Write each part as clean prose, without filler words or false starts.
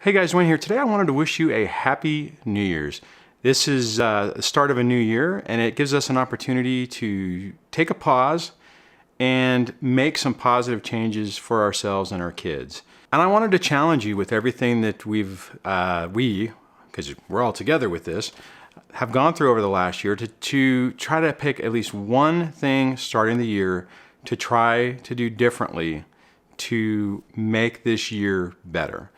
Hey guys, Wayne here. Today I wanted to wish you a happy New Year's. This is the start of a new year, and it gives us an opportunity to take a pause and make some positive changes for ourselves and our kids. And I wanted to challenge you with everything that because we're all together with this, have gone through over the last year to try to pick at least one thing starting the year to try to do differently to make this year better.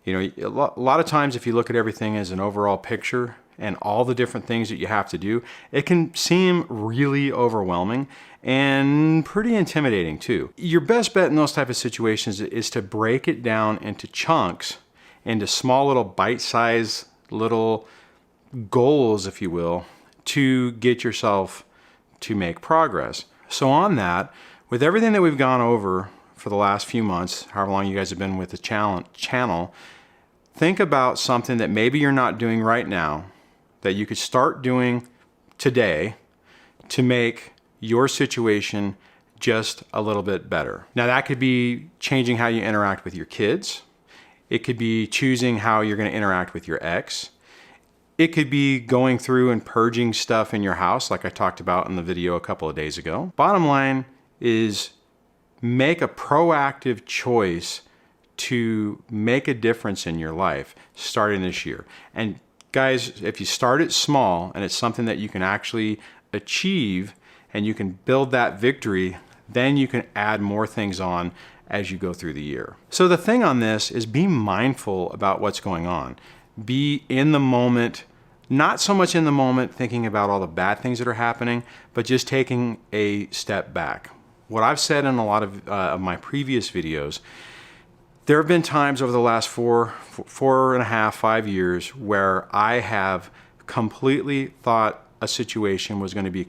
You know, a lot of times if you look at everything as an overall picture and all the different things that you have to do, it can seem really overwhelming and pretty intimidating too. Your best bet in those type of situations is to break it down into chunks, into small little bite-sized little goals, if you will, to get yourself to make progress. So on that, with everything that we've gone over for the last few months, however long you guys have been with the channel, think about something that maybe you're not doing right now that you could start doing today to make your situation just a little bit better. Now that could be changing how you interact with your kids. It could be choosing how you're going to interact with your ex. It could be going through and purging stuff in your house like I talked about in the video a couple of days ago. Bottom line is make a proactive choice to make a difference in your life starting this year. And guys, if you start it small and it's something that you can actually achieve and you can build that victory, then you can add more things on as you go through the year. So the thing on this is be mindful about what's going on. Be in the moment, not so much in the moment thinking about all the bad things that are happening, but just taking a step back. What I've said in a lot of my previous videos, there have been times over the last 4.5, 5 years where I have completely thought a situation was going to be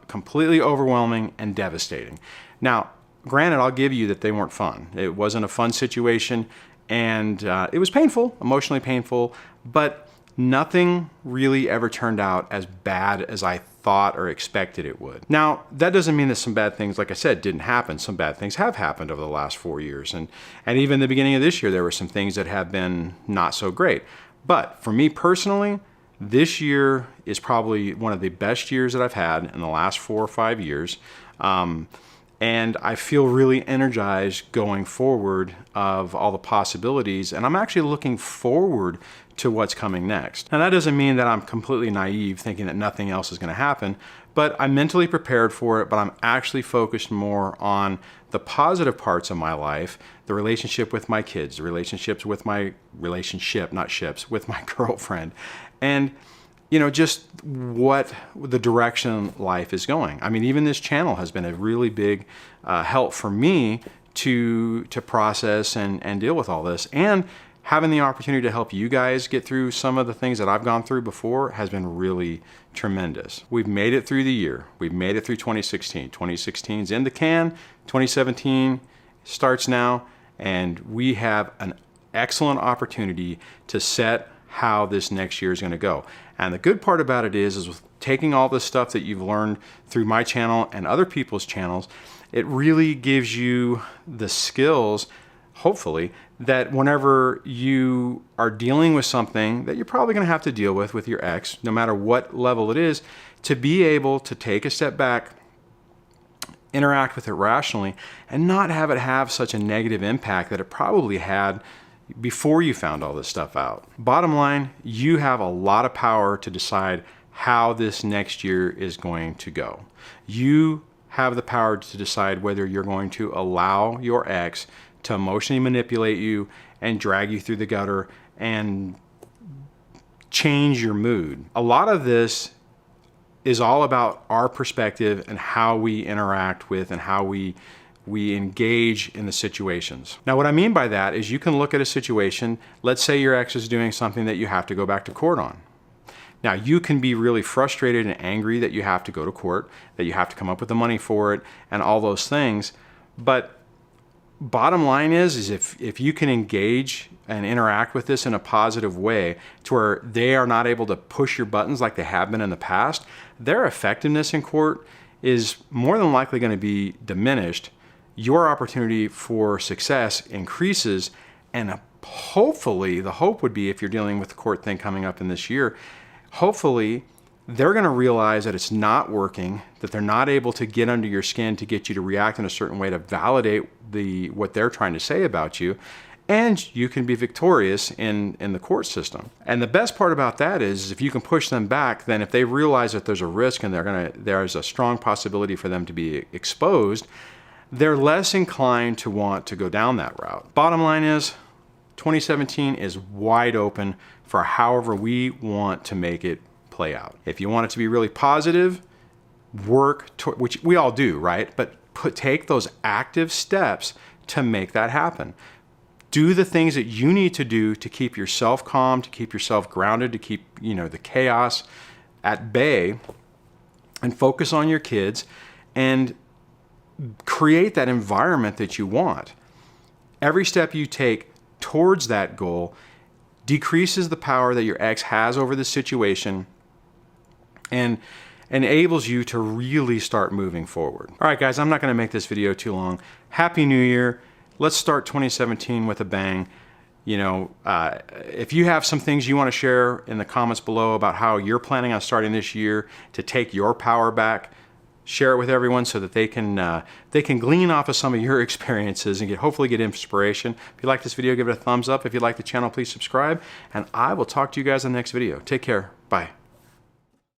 completely overwhelming and devastating. Now, granted, I'll give you that they weren't fun. It wasn't a fun situation, and it was painful, emotionally painful, but nothing really ever turned out as bad as I thought or expected it would. Now, that doesn't mean that some bad things, like I said, didn't happen. Some bad things have happened over the last 4 years. And even the beginning of this year, there were some things that have been not so great. But for me personally, this year is probably one of the best years that I've had in the last 4 or 5 years. And I feel really energized going forward of all the possibilities. And I'm actually looking forward to what's coming next. Now that doesn't mean that I'm completely naive thinking that nothing else is going to happen, but I'm mentally prepared for it, but I'm actually focused more on the positive parts of my life, the relationship with my kids, the relationships with my with my girlfriend, and you know, just what the direction life is going. I mean, even this channel has been a really big help for me to process and deal with all this. And having the opportunity to help you guys get through some of the things that I've gone through before has been really tremendous. We've made it through the year. We've made it through 2016. 2016's in the can. 2017 starts now, and we have an excellent opportunity to set how this next year is going to go. And the good part about it is with taking all this stuff that you've learned through my channel and other people's channels, it really gives you the skills, hopefully, that whenever you are dealing with something that you're probably going to have to deal with your ex, no matter what level it is, to be able to take a step back, interact with it rationally, and not have it have such a negative impact that it probably had before you found all this stuff out. Bottom line, you have a lot of power to decide how this next year is going to go. You have the power to decide whether you're going to allow your ex to emotionally manipulate you and drag you through the gutter and change your mood. A lot of this is all about our perspective and how we interact with and how we engage in the situations. Now, what I mean by that is you can look at a situation, let's say your ex is doing something that you have to go back to court on. Now, you can be really frustrated and angry that you have to go to court, that you have to come up with the money for it, and all those things. But bottom line is if you can engage and interact with this in a positive way to where they are not able to push your buttons like they have been in the past, their effectiveness in court is more than likely going to be diminished. Your opportunity for success increases, and a hopefully, the hope would be, if you're dealing with the court thing coming up in this year, hopefully they're going to realize that it's not working, that they're not able to get under your skin to get you to react in a certain way to validate what they're trying to say about you, and you can be victorious in the court system. And the best part about that is if you can push them back, then if they realize that there's a risk and there's a strong possibility for them to be exposed, they're less inclined to want to go down that route. Bottom line is, 2017 is wide open for however we want to make it play out. If you want it to be really positive, which we all do, right? But take those active steps to make that happen. Do the things that you need to do to keep yourself calm, to keep yourself grounded, to keep, the chaos at bay, and focus on your kids and create that environment that you want. Every step you take towards that goal decreases the power that your ex has over the situation and enables you to really start moving forward. All right, guys, I'm not going to make this video too long. Happy New Year. Let's start 2017 with a bang. If you have some things you want to share in the comments below about how you're planning on starting this year to take your power back, share it with everyone so that they can glean off of some of your experiences and hopefully get inspiration. If you like this video, give it a thumbs up. If you like the channel, please subscribe, and I will talk to you guys in the next video. Take care. Bye.